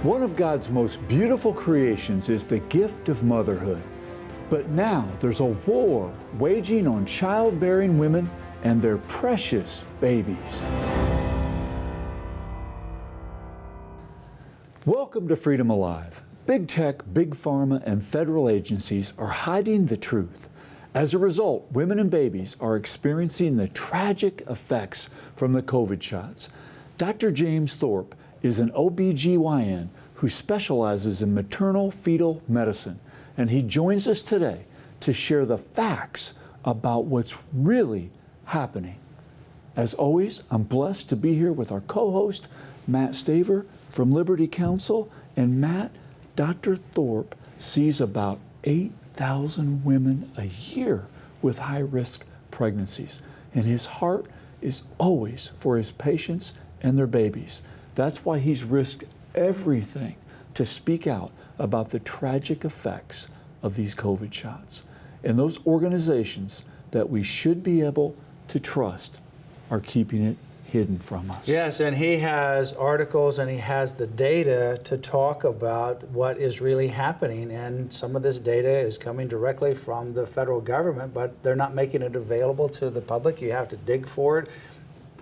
One of God's most beautiful creations is the gift of motherhood. But now there's a war waging on childbearing women and their precious babies. Welcome to Freedom Alive. Big tech, big pharma, and federal agencies are hiding the truth. As a result, women and babies are experiencing the tragic effects from the COVID shots. Dr. James Thorp is an OB-GYN who specializes in maternal fetal medicine, and he joins us today to share the facts about what's really happening. As always, I'm blessed to be here with our co-host, Matt Staver from Liberty Counsel. And Matt, Dr. Thorp sees about 8,000 women a year with high-risk pregnancies, and his heart is always for his patients and their babies. That's why he's risked everything to speak out about the tragic effects of these COVID shots. And those organizations that we should be able to trust are keeping it hidden from us. Yes, and he has articles and he has the data to talk about what is really happening, and some of this data is coming directly from the federal government, but they're not making it available to the public. You have to dig for it.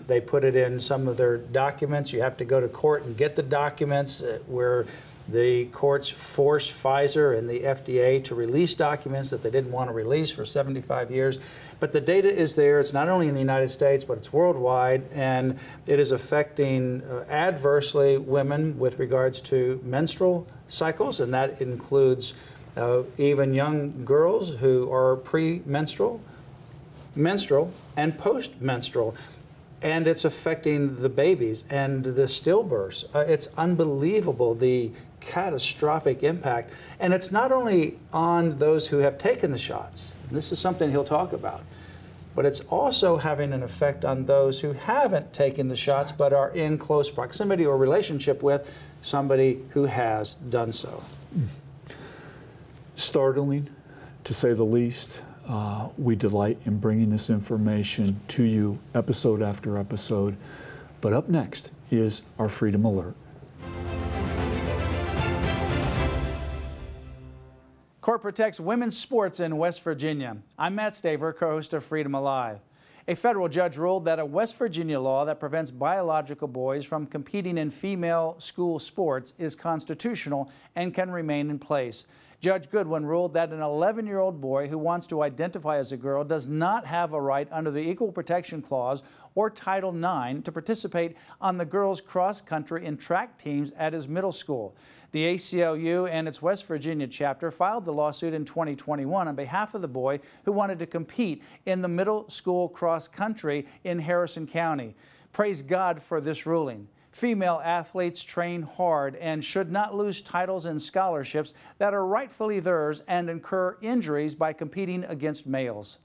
They put it in some of their documents. You have to go to court and get the documents where the courts forced Pfizer and the FDA to release documents that they didn't want to release for 75 years. But the data is there. It's not only in the United States, but it's worldwide, and it is affecting adversely women with regards to menstrual cycles, and that includes even young girls who are premenstrual, menstrual, and postmenstrual. And it's affecting the babies and the stillbirths. It's unbelievable, the catastrophic impact. And it's not only on those who have taken the shots, and this is something he'll talk about, but it's also having an effect on those who haven't taken the shots but are in close proximity or relationship with somebody who has done so. Startling, to say the least. We delight in bringing this information to you episode after episode. But up next is our Freedom Alert. Court protects women's sports in West Virginia. I'm Matt Staver, co-host of Freedom Alive. A federal judge ruled that a West Virginia law that prevents biological boys from competing in female school sports is constitutional and can remain in place. Judge Goodwin ruled that an 11-year-old boy who wants to identify as a girl does not have a right under the Equal Protection Clause or Title IX to participate on the girls' cross-country and track teams at his middle school. The ACLU and its West Virginia chapter filed the lawsuit in 2021 on behalf of the boy who wanted to compete in the middle school cross-country in Harrison County. Praise God for this ruling. Female athletes train hard and should not lose titles and scholarships that are rightfully theirs and incur injuries by competing against males.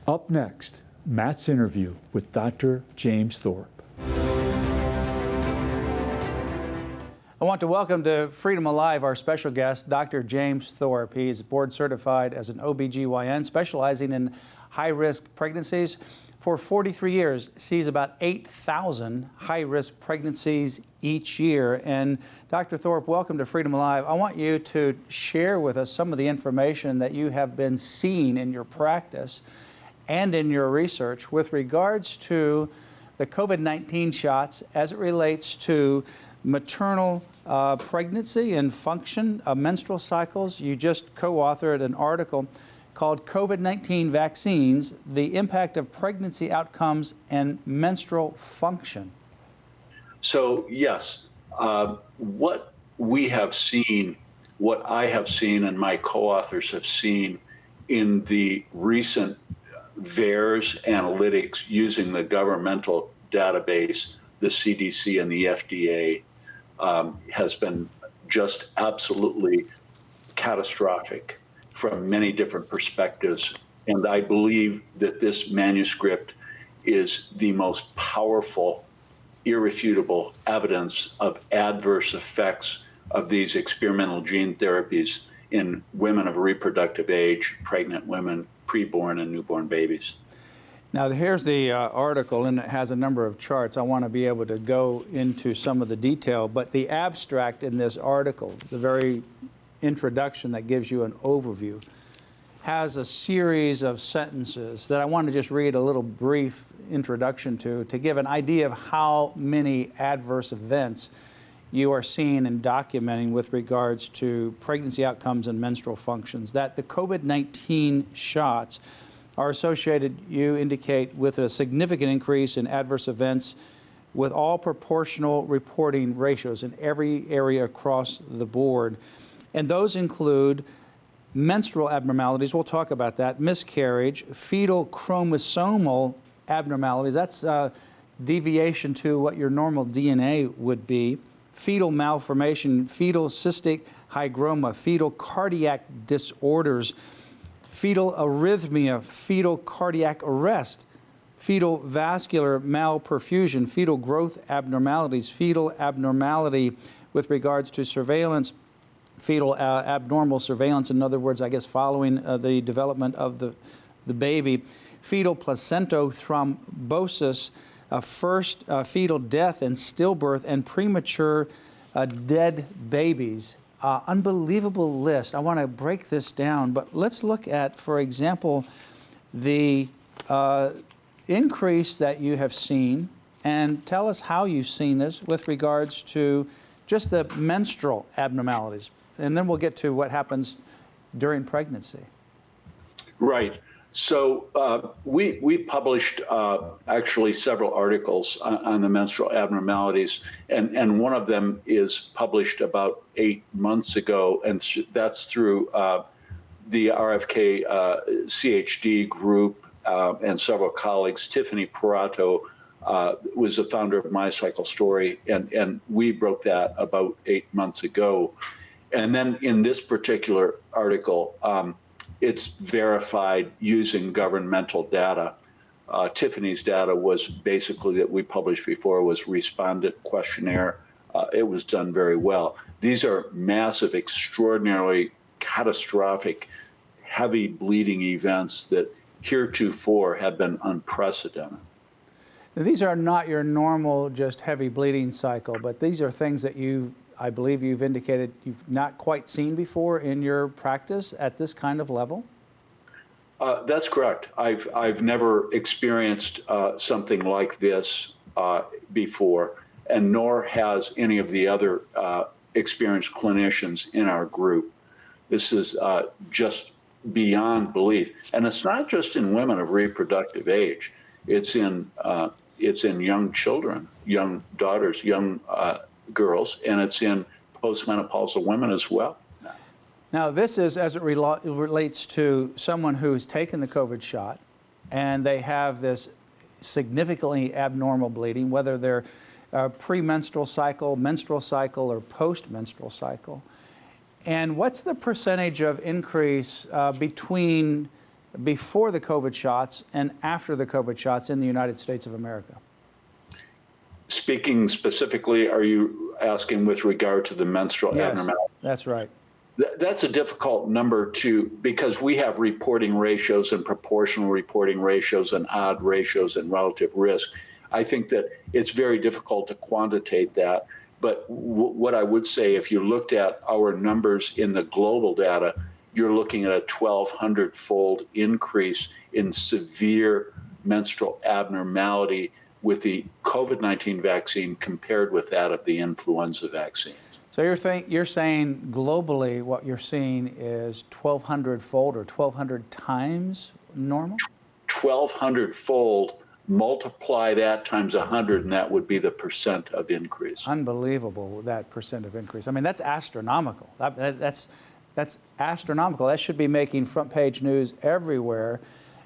Up next, Matt's interview with Dr. James Thorp. I want to welcome to Freedom Alive our special guest, Dr. James Thorp. He is board certified as an OB-GYN specializing in high-risk pregnancies. For 43 years, sees about 8,000 high-risk pregnancies each year. And Dr. Thorp, welcome to Freedom Alive. I want you to share with us some of the information that you have been seeing in your practice and in your research with regards to the COVID-19 shots as it relates to maternal pregnancy and function of menstrual cycles. You just co-authored an article called COVID-19 Vaccines, the Impact of Pregnancy Outcomes and Menstrual Function. So yes, what we have seen, what I have seen and my co-authors have seen in the recent VAERS analytics using the governmental database, the CDC and the FDA, has been just absolutely catastrophic from many different perspectives. And I believe that this manuscript is the most powerful, irrefutable evidence of adverse effects of these experimental gene therapies in women of reproductive age, pregnant women, preborn and newborn babies. Now, here's the article, and it has a number of charts. I want to be able to go into some of the detail, but the abstract in this article, the very introduction that gives you an overview, has a series of sentences that I want to just read a little brief introduction to give an idea of how many adverse events you are seeing and documenting with regards to pregnancy outcomes and menstrual functions. That the COVID-19 shots are associated, you indicate, with a significant increase in adverse events with all proportional reporting ratios in every area across the board. And those include menstrual abnormalities, we'll talk about that, miscarriage, fetal chromosomal abnormalities, that's deviation to what your normal DNA would be, fetal malformation, fetal cystic hygroma, fetal cardiac disorders, fetal arrhythmia, fetal cardiac arrest, fetal vascular malperfusion, fetal growth abnormalities, fetal abnormality with regards to surveillance, fetal abnormal surveillance, in other words, I guess following the development of the baby, fetal placentothrombosis, first fetal death and stillbirth, and premature dead babies. Unbelievable list. I want to break this down, but let's look at, for example, the increase that you have seen, and tell us how you've seen this with regards to just the menstrual abnormalities. And then we'll get to what happens during pregnancy. Right. So we published actually several articles on the menstrual abnormalities, and one of them is published about 8 months ago, and that's through the RFK CHD group and several colleagues. Tiffany Parato was the founder of My Cycle Story, and we broke that about 8 months ago. And then in this particular article, it's verified using governmental data. Tiffany's data was basically that we published before was respondent questionnaire. It was done very well. These are massive, extraordinarily catastrophic, heavy bleeding events that heretofore have been unprecedented. Now, these are not your normal just heavy bleeding cycle, but these are things that I believe you've indicated you've not quite seen before in your practice at this kind of level? That's correct. I've never experienced something like this before, and nor has any of the other experienced clinicians in our group. This is just beyond belief. And it's not just in women of reproductive age. It's in young children, young daughters, young girls, and it's in postmenopausal women as well. Now, this is as it relates to someone who's taken the COVID shot and they have this significantly abnormal bleeding, whether they're premenstrual cycle, menstrual cycle, or post-menstrual cycle. And what's the percentage of increase between before the COVID shots and after the COVID shots in the United States of America? Speaking specifically, are you asking with regard to the menstrual abnormality? That's right. That's a difficult number because we have reporting ratios and proportional reporting ratios and odd ratios and relative risk. I think that it's very difficult to quantitate that. But what I would say, if you looked at our numbers in the global data, you're looking at a 1,200-fold increase in severe menstrual abnormality with the COVID-19 vaccine compared with that of the influenza vaccines. So you're saying globally what you're seeing is 1,200-fold or 1,200 times normal? 1,200-fold, multiply that times 100, and that would be the percent of increase. Unbelievable, that percent of increase. I mean, that's astronomical. That's astronomical. That should be making front page news everywhere.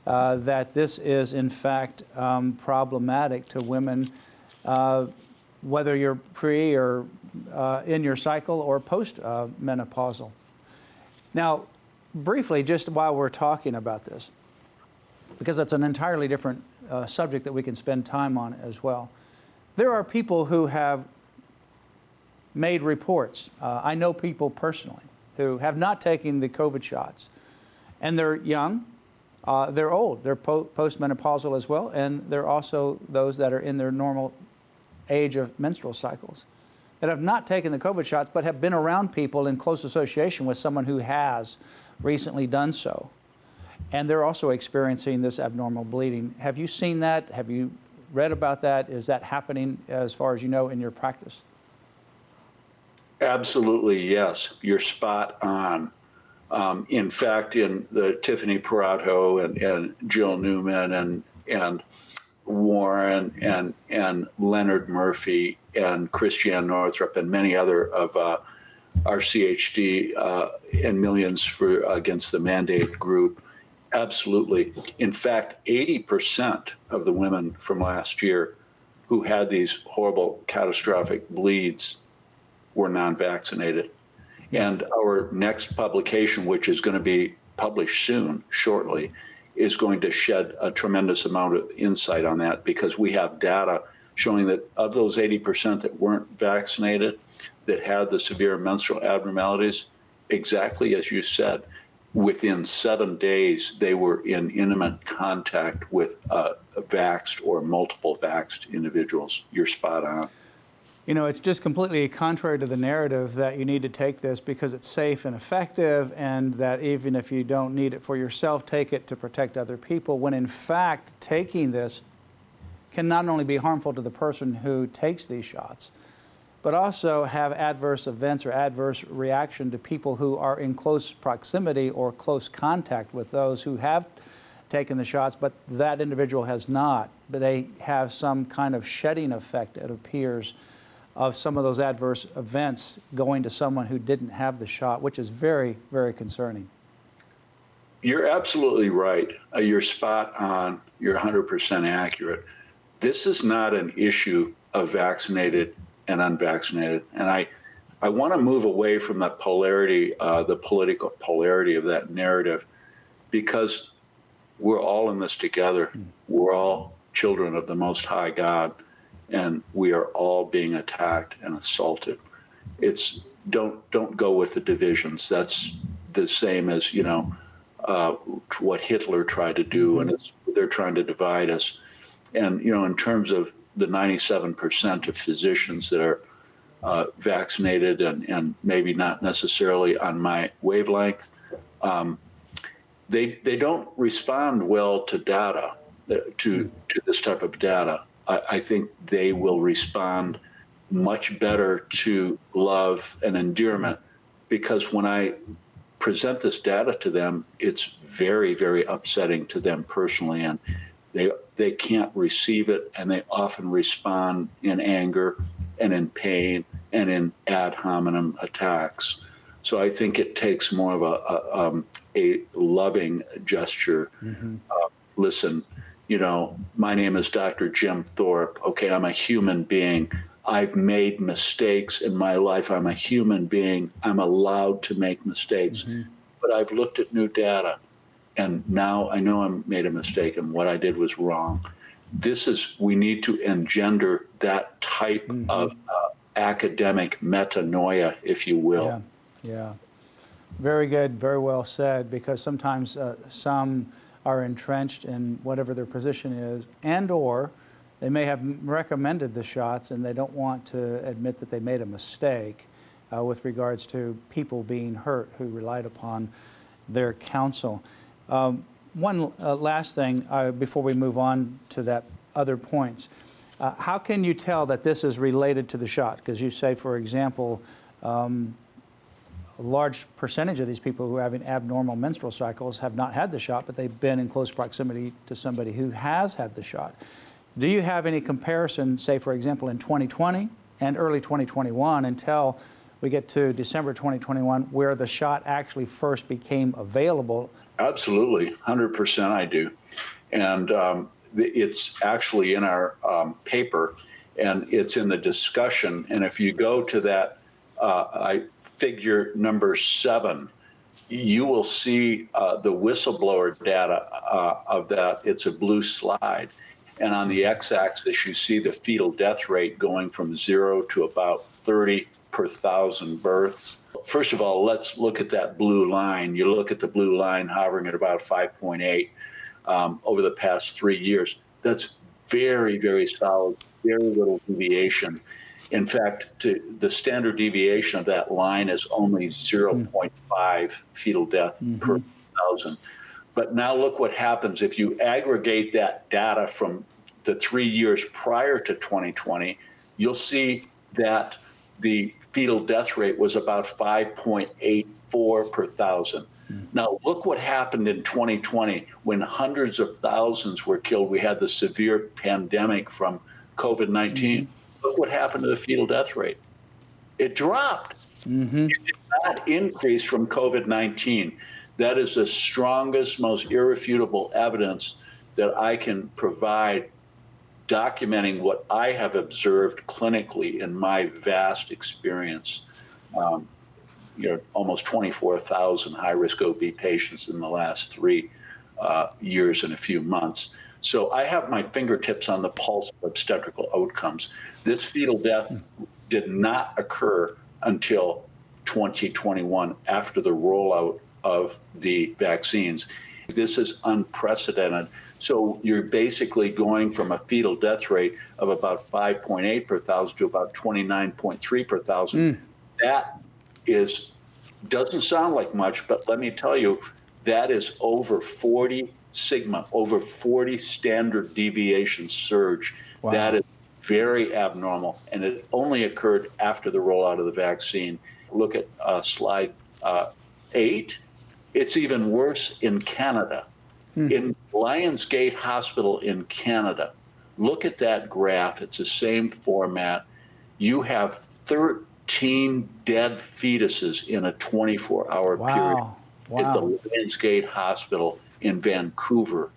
That this is, in fact, problematic to women, whether you're pre or in your cycle or post-menopausal. Now, briefly, just while we're talking about this, because it's an entirely different subject that we can spend time on as well, there are people who have made reports. I know people personally who have not taken the COVID shots, and they're young, they're old. They're postmenopausal as well, and they're also those that are in their normal age of menstrual cycles that have not taken the COVID shots but have been around people in close association with someone who has recently done so. And they're also experiencing this abnormal bleeding. Have you seen that? Have you read about that? Is that happening, as far as you know, in your practice? Absolutely, yes. You're spot on. In fact, in the Tiffany Perato and Jill Newman and Warren and Leonard Murphy and Christiane Northrup and many other of our CHD and Millions for Against the Mandate group, absolutely. In fact, 80% of the women from last year who had these horrible catastrophic bleeds were non-vaccinated. And our next publication, which is going to be published soon, shortly, is going to shed a tremendous amount of insight on that, because we have data showing that of those 80% that weren't vaccinated, that had the severe menstrual abnormalities, exactly as you said, within 7 days, they were in intimate contact with vaxxed or multiple vaxxed individuals. You're spot on. You know, it's just completely contrary to the narrative that you need to take this because it's safe and effective, and that even if you don't need it for yourself, take it to protect other people, when in fact taking this can not only be harmful to the person who takes these shots, but also have adverse events or adverse reaction to people who are in close proximity or close contact with those who have taken the shots, but that individual has not. But they have some kind of shedding effect, it appears, of some of those adverse events going to someone who didn't have the shot, which is very, very concerning. You're absolutely right. You're spot on. You're 100% accurate. This is not an issue of vaccinated and unvaccinated. And I want to move away from that polarity, the political polarity of that narrative, because we're all in this together. We're all children of the Most High God, and we are all being attacked and assaulted. It's don't go with the divisions. That's the same as, you know, what Hitler tried to do, and they're trying to divide us. And, you know, in terms of the 97% of physicians that are vaccinated and maybe not necessarily on my wavelength, they don't respond well to data, to this type of data. I think they will respond much better to love and endearment, because when I present this data to them, it's very, very upsetting to them personally, and they can't receive it, and they often respond in anger and in pain and in ad hominem attacks. So I think it takes more of a loving gesture. Listen, you know, my name is Dr. Jim Thorp. Okay, I'm a human being. I've made mistakes in my life. I'm a human being. I'm allowed to make mistakes. But I've looked at new data, and now I know I made a mistake and what I did was wrong. We need to engender that type of academic metanoia, if you will. Yeah. Very good, very well said, because sometimes some are entrenched in whatever their position is, and or they may have recommended the shots and they don't want to admit that they made a mistake with regards to people being hurt who relied upon their counsel. One last thing before we move on to that other points. How can you tell that this is related to the shot? Because you say, for example, a large percentage of these people who are having abnormal menstrual cycles have not had the shot, but they've been in close proximity to somebody who has had the shot. Do you have any comparison, say, for example, in 2020 and early 2021 until we get to December 2021, where the shot actually first became available? Absolutely, 100% I do. And it's actually in our paper, and it's in the discussion. And if you go to that figure number 7, you will see the whistleblower data of that. It's a blue slide. And on the x-axis, you see the fetal death rate going from 0 to about 30 per 1,000 births. Well, first of all, let's look at that blue line. You look at the blue line hovering at about 5.8 over the past 3 years. That's very, very solid, very little deviation. In fact, the standard deviation of that line is only 0.5 fetal death per 1,000. But now look what happens if you aggregate that data from the 3 years prior to 2020, you'll see that the fetal death rate was about 5.84 per 1,000. Now, look what happened in 2020 when hundreds of thousands were killed. We had the severe pandemic from COVID-19. Look what happened to the fetal death rate. It dropped. It did not increase from COVID-19. That is the strongest, most irrefutable evidence that I can provide documenting what I have observed clinically in my vast experience. Almost 24,000 high-risk OB patients in the last 3 years and a few months. So I have my fingertips on the pulse of obstetrical outcomes. This fetal death did not occur until 2021 after the rollout of the vaccines. This is unprecedented. So you're basically going from a fetal death rate of about 5.8 per 1,000 to about 29.3 per 1,000. That doesn't sound like much, but let me tell you, that is over 40 sigma, over 40 standard deviation surge. Wow. That is very abnormal, and it only occurred after the rollout of the vaccine. Look at slide 8. It's even worse in Canada. In Lionsgate Hospital in Canada, look at that graph. It's the same format. You have 13 dead fetuses in a 24-hour period at the Lionsgate Hospital in Vancouver,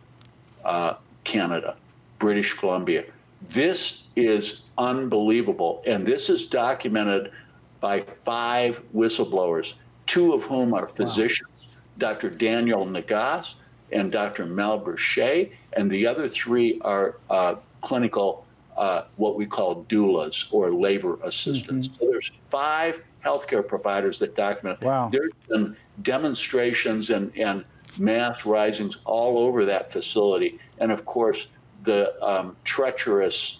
Canada, British Columbia. This is unbelievable, and this is documented by 5 whistleblowers, 2 of whom are physicians, Dr. Daniel Nagas and Dr. Mel Berchet, and the other 3 are clinical, what we call doulas or labor assistants. So there's 5 healthcare providers that document it. There's been demonstrations and mass risings all over that facility. And of course, the treacherous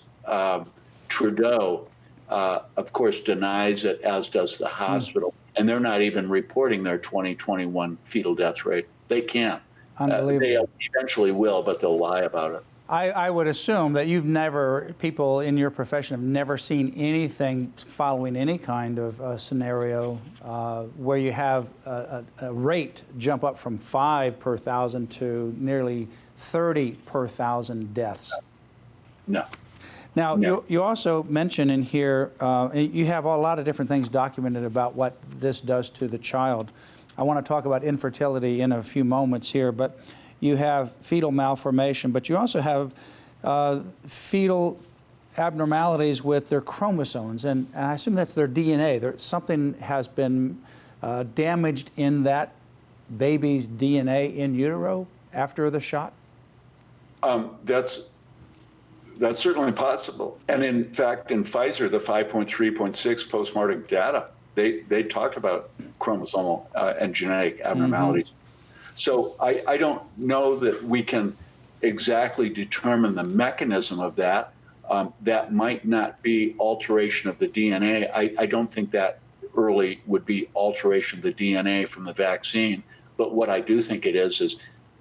Trudeau, of course, denies it, as does the hospital. And they're not even reporting their 2021 fetal death rate. They can't. Unbelievable. They eventually will, but they'll lie about it. I would assume that people in your profession have never seen anything following any kind of scenario where you have a rate jump up from 5 per 1,000 to nearly 30 per 1,000 deaths. No. Now, you also mention in here, you have a lot of different things documented about what this does to the child. I want to talk about infertility in a few moments here, but you have fetal malformation, but you also have fetal abnormalities with their chromosomes, and I assume that's their DNA. Something has been damaged in that baby's DNA in utero after the shot? That's certainly possible. And in fact, in Pfizer, the 5.3.6 postmortem data, they talked about chromosomal and genetic abnormalities. So I don't know that we can exactly determine the mechanism of that. That might not be alteration of the DNA. I don't think that early would be alteration of the DNA from the vaccine. But what I do think it is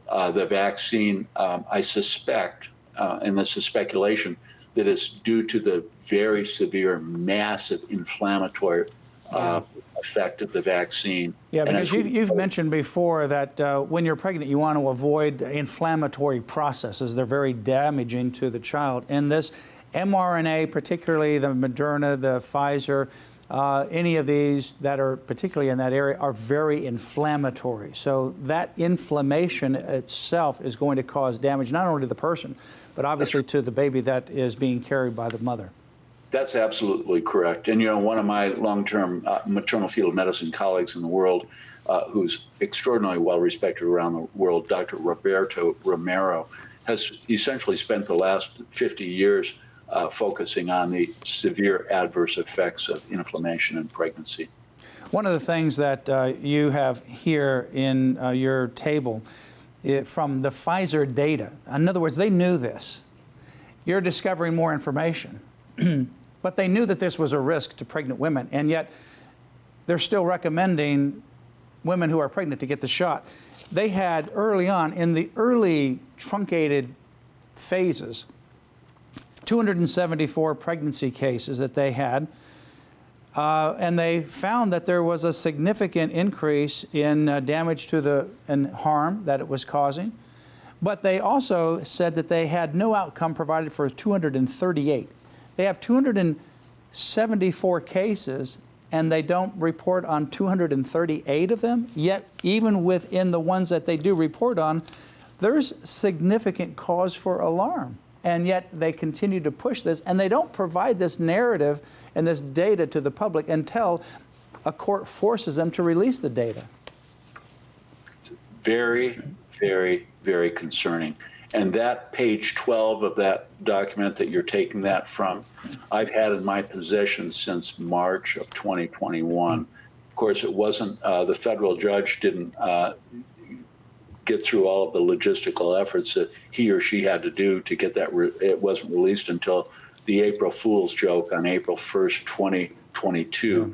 the vaccine, I suspect, and this is speculation, that it's due to the very severe, massive inflammatory effect of the vaccine. Yeah, because you've mentioned before that when you're pregnant, you want to avoid inflammatory processes. They're very damaging to the child. And this mRNA, particularly the Moderna, the Pfizer, any of these that are particularly in that area are very inflammatory. So that inflammation itself is going to cause damage not only to the person, but obviously to the baby that is being carried by the mother. That's absolutely correct. And, one of my long-term maternal fetal medicine colleagues in the world, who's extraordinarily well-respected around the world, Dr. Roberto Romero, has essentially spent the last 50 years focusing on the severe adverse effects of inflammation in pregnancy. One of the things that you have here in your table from the Pfizer data, in other words, they knew this. You're discovering more information, but they knew that this was a risk to pregnant women, and yet they're still recommending women who are pregnant to get the shot. They had early on, in the early truncated phases, 274 pregnancy cases that they had, and they found that there was a significant increase in damage to and harm that it was causing. But they also said that they had no outcome provided for 238. They have 274 cases, and they don't report on 238 of them. Yet, even within the ones that they do report on, there's significant cause for alarm. And yet they continue to push this, and they don't provide this narrative and this data to the public until a court forces them to release the data. It's very, very, very concerning. And that page 12 of that document that you're taking that from, I've had in my possession since March of 2021. Of course, it wasn't, the federal judge didn't get through all of the logistical efforts that he or she had to do to get that. It wasn't released until the April Fool's joke on April 1st, 2022,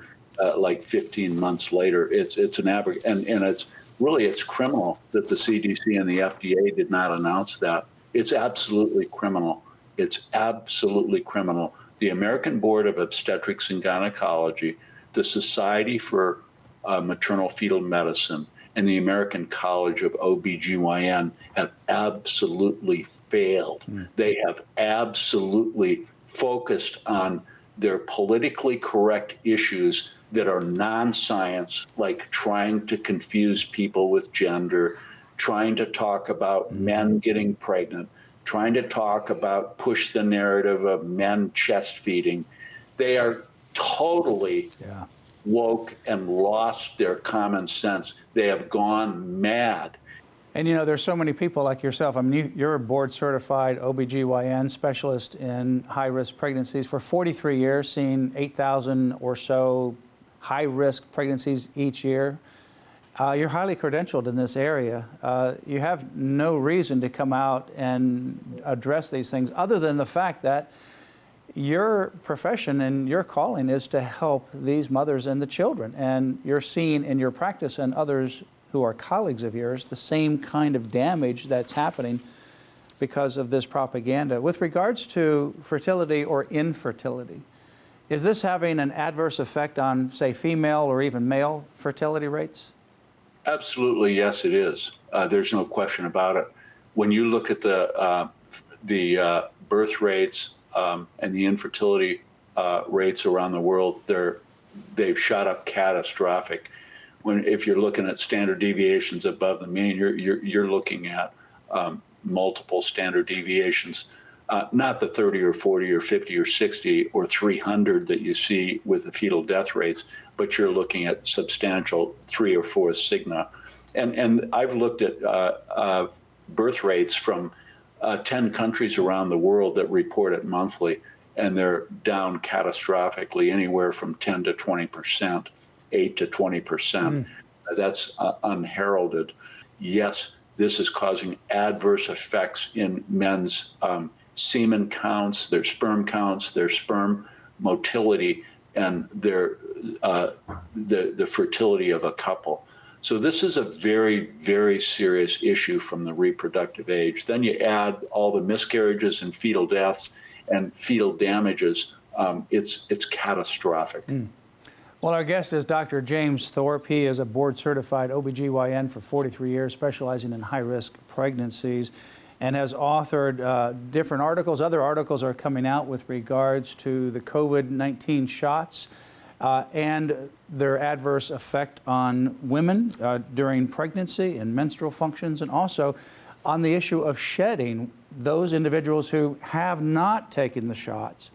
like 15 months later. It's an and it's really, it's criminal that the CDC and the FDA did not announce that. It's absolutely criminal. It's absolutely criminal. The American Board of Obstetrics and Gynecology, the Society for Maternal Fetal Medicine, and the American College of OB-GYN have absolutely failed. They have absolutely focused on their politically correct issues that are non-science, like trying to confuse people with gender, trying to talk about men getting pregnant, trying to talk about, push the narrative of men chest feeding. They are totally woke and lost their common sense. They have gone mad. And you know, there's so many people like yourself. I mean, you're a board-certified OB-GYN specialist in high-risk pregnancies for 43 years, seeing 8,000 or so high-risk pregnancies each year. You're highly credentialed in this area. You have no reason to come out and address these things other than the fact that your profession and your calling is to help these mothers and the children. And you're seeing in your practice and others who are colleagues of yours the same kind of damage that's happening because of this propaganda. With regards to fertility or infertility, is this having an adverse effect on, say, female or even male fertility rates? Absolutely, yes, it is. There's no question about it. When you look at the birth rates and the infertility rates around the world, they've shot up catastrophic. If you're looking at standard deviations above the mean, you're looking at multiple standard deviations, not the 30 or 40 or 50 or 60 or 300 that you see with the fetal death rates, but you're looking at substantial 3 or 4 sigma. And I've looked at birth rates from 10 countries around the world that report it monthly, and they're down catastrophically, anywhere from 10 to 20%. 8 to 20%. That's unheralded. Yes, this is causing adverse effects in men's semen counts, their sperm counts, their sperm motility, and their the fertility of a couple. So this is a very, very serious issue from the reproductive age. Then you add all the miscarriages and fetal deaths and fetal damages. It's catastrophic. Well, our guest is Dr. James Thorp. He is a board-certified OB-GYN for 43 years, specializing in high-risk pregnancies, and has authored different articles. Other articles are coming out with regards to the COVID-19 shots and their adverse effect on women during pregnancy and menstrual functions, and also on the issue of shedding those individuals who have not taken the shots,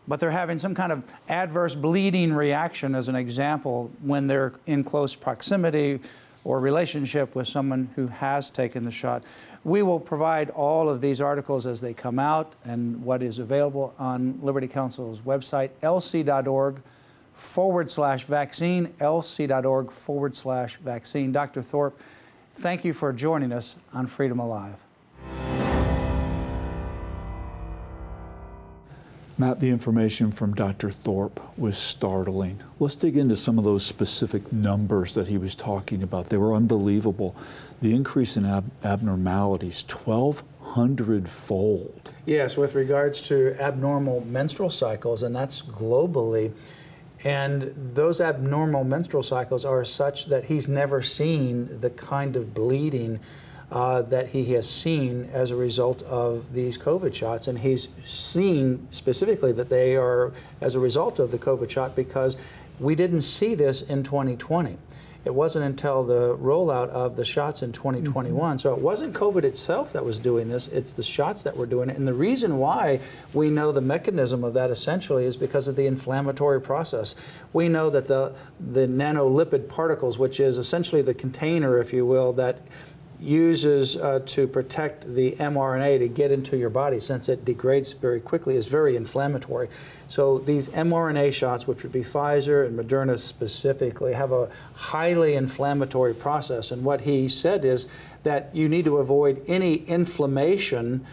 but they're having some kind of adverse bleeding reaction, as an example, when they're in close proximity or relationship with someone who has taken the shot. We will provide all of these articles as they come out and what is available on Liberty Counsel's website, lc.org/ lc.org/vaccine, lc.org/vaccine. Dr. Thorp, thank you for joining us on Freedom Alive. Matt, the information from Dr. Thorp was startling. Let's dig into some of those specific numbers that he was talking about. They were unbelievable. The increase in abnormalities, 1,200-fold. Yes, with regards to abnormal menstrual cycles, and that's globally. And those abnormal menstrual cycles are such that he's never seen the kind of bleeding that he has seen as a result of these COVID shots. And he's seen specifically that they are as a result of the COVID shot, because we didn't see this in 2020. It wasn't until the rollout of the shots in 2021. So it wasn't COVID itself that was doing this, it's the shots that were doing it. And the reason why we know the mechanism of that essentially is because of the inflammatory process. We know that the nanolipid particles, which is essentially the container, if you will, that uses to protect the mRNA to get into your body, since it degrades very quickly, is very inflammatory. So these mRNA shots, which would be Pfizer and Moderna specifically, have a highly inflammatory process. And what he said is that you need to avoid any inflammation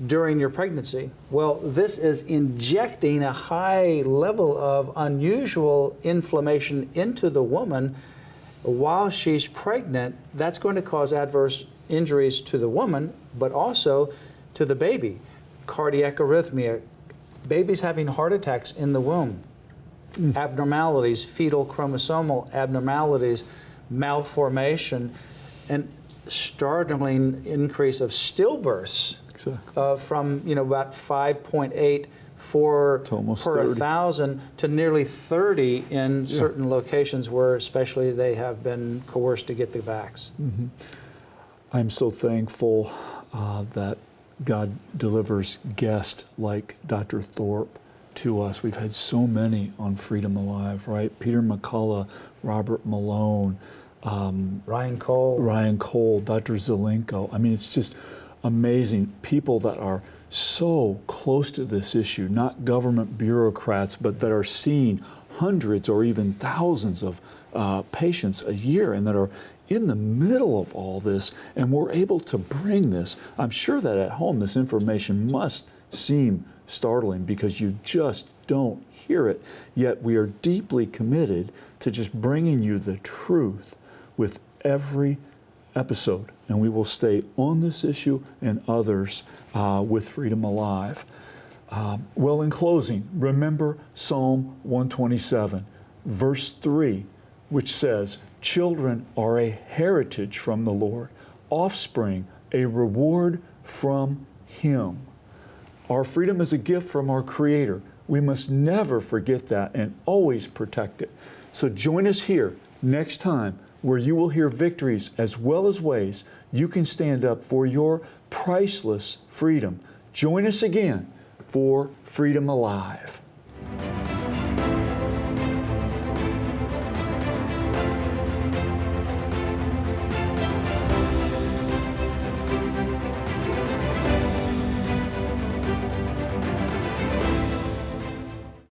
during your pregnancy. Well, this is injecting a high level of unusual inflammation into the woman while she's pregnant. That's going to cause adverse injuries to the woman, but also to the baby. Cardiac arrhythmia, babies having heart attacks in the womb, abnormalities, fetal chromosomal abnormalities, malformation, and startling increase of stillbirths. Exactly. From about 5.8 per 1,000 to nearly 30 in certain locations where especially they have been coerced to get the vax. Mm-hmm. I'm so thankful that God delivers guests like Dr. Thorp to us. We've had so many on Freedom Alive, right? Peter McCullough, Robert Malone, Ryan Cole, Dr. Zelenko. I mean, it's just amazing. People that are so close to this issue, not government bureaucrats, but that are seeing hundreds or even thousands of patients a year and that are in the middle of all this, and we're able to bring this. I'm sure that at home this information must seem startling because you just don't hear it, yet we are deeply committed to just bringing you the truth with every episode, and we will stay on this issue and others with Freedom Alive. Well, in closing, remember Psalm 127, verse 3, which says, "Children are a heritage from the Lord, offspring a reward from Him." Our freedom is a gift from our Creator. We must never forget that and always protect it. So join us here next time, where you will hear victories as well as ways you can stand up for your priceless freedom. Join us again for Freedom Alive.